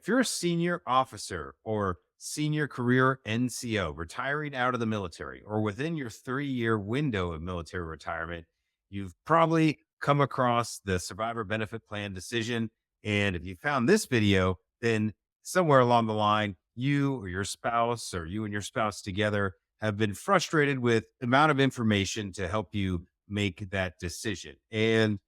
If you're a senior officer or senior career NCO retiring out of the military or within your 3-year window of military retirement, you've probably come across the survivor benefit plan decision. And if you found this video, then somewhere along the line, you or your spouse or you and your spouse together have been frustrated with the amount of information to help you make that decision. And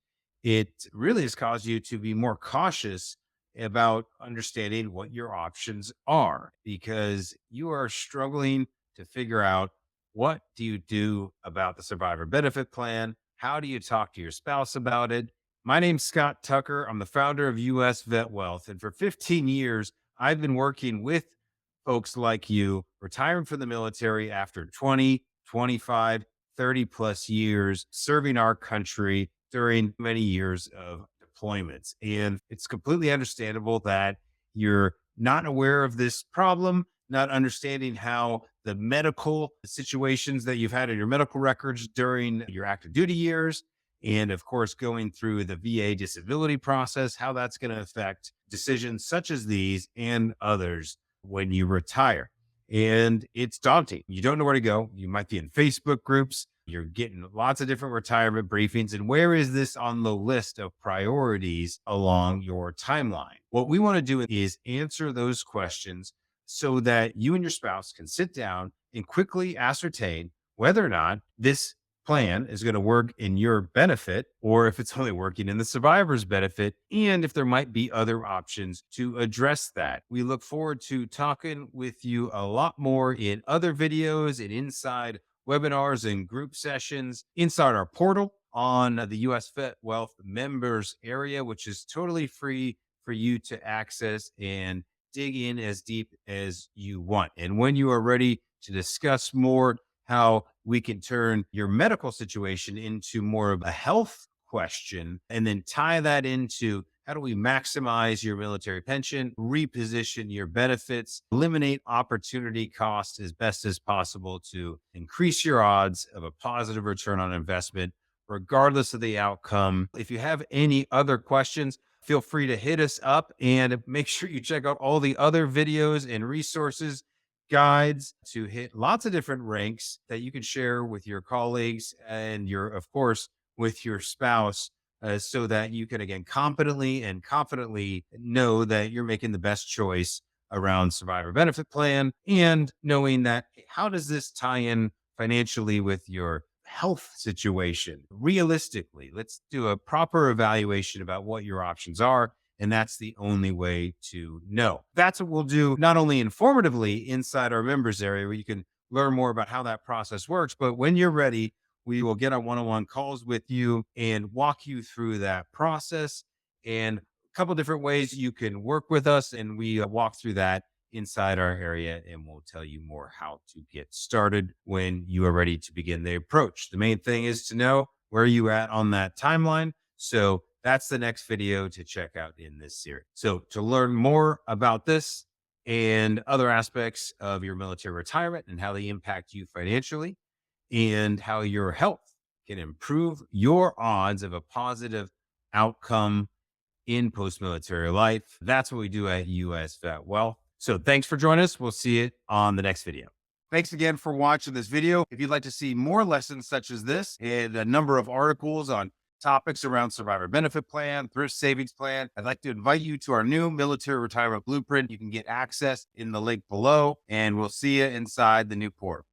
it really has caused you to be more cautious about understanding what your options are because you are struggling to figure out what do you do about the survivor benefit plan? How do you talk to your spouse about it? My name's Scott Tucker. I'm the founder of US Vet Wealth. And for 15 years, I've been working with folks like you retiring from the military after 20, 25, 30 plus years serving our country during many years of deployments. And it's completely understandable that you're not aware of this problem, not understanding how the medical situations that you've had in your medical records during your active duty years, and of course, going through the VA disability process, how that's going to affect decisions such as these and others when you retire. And it's daunting. You don't know where to go. You might be in Facebook groups. You're getting lots of different retirement briefings. And where is this on the list of priorities along your timeline? What we want to do is answer those questions so that you and your spouse can sit down and quickly ascertain whether or not this plan is going to work in your benefit or if it's only working in the survivor's benefit, and if there might be other options to address that. We look forward to talking with you a lot more in other videos and inside webinars and group sessions inside our portal on the US Vet Wealth members area, which is totally free for you to access and dig in as deep as you want. And when you are ready to discuss more how we can turn your medical situation into more of a health question and then tie that into how do we maximize your military pension, reposition your benefits, eliminate opportunity costs as best as possible to increase your odds of a positive return on investment, regardless of the outcome. If you have any other questions, feel free to hit us up and make sure you check out all the other videos and resources, guides to hit lots of different ranks that you can share with your colleagues and of course, with your spouse, so that you can, again, competently and confidently know that you're making the best choice around survivor benefit plan and knowing that how does this tie in financially with your health situation? Realistically, let's do a proper evaluation about what your options are. And that's the only way to know. That's what we'll do, not only informatively inside our members area where you can learn more about how that process works, but when you're ready, we will get on one-on-one calls with you and walk you through that process and a couple different ways you can work with us. And we walk through that inside our area and we'll tell you more how to get started when you are ready to begin the approach. The main thing is to know where you at on that timeline. So that's the next video to check out in this series. So to learn more about this and other aspects of your military retirement and how they impact you financially and how your health can improve your odds of a positive outcome in post-military life, that's what we do at US Vet Wealth. So thanks for joining us. We'll see you on the next video. Thanks again for watching this video. If you'd like to see more lessons such as this and a number of articles on topics around survivor benefit plan, thrift savings plan, I'd like to invite you to our new military retirement blueprint. You can get access in the link below, and we'll see you inside the new portal.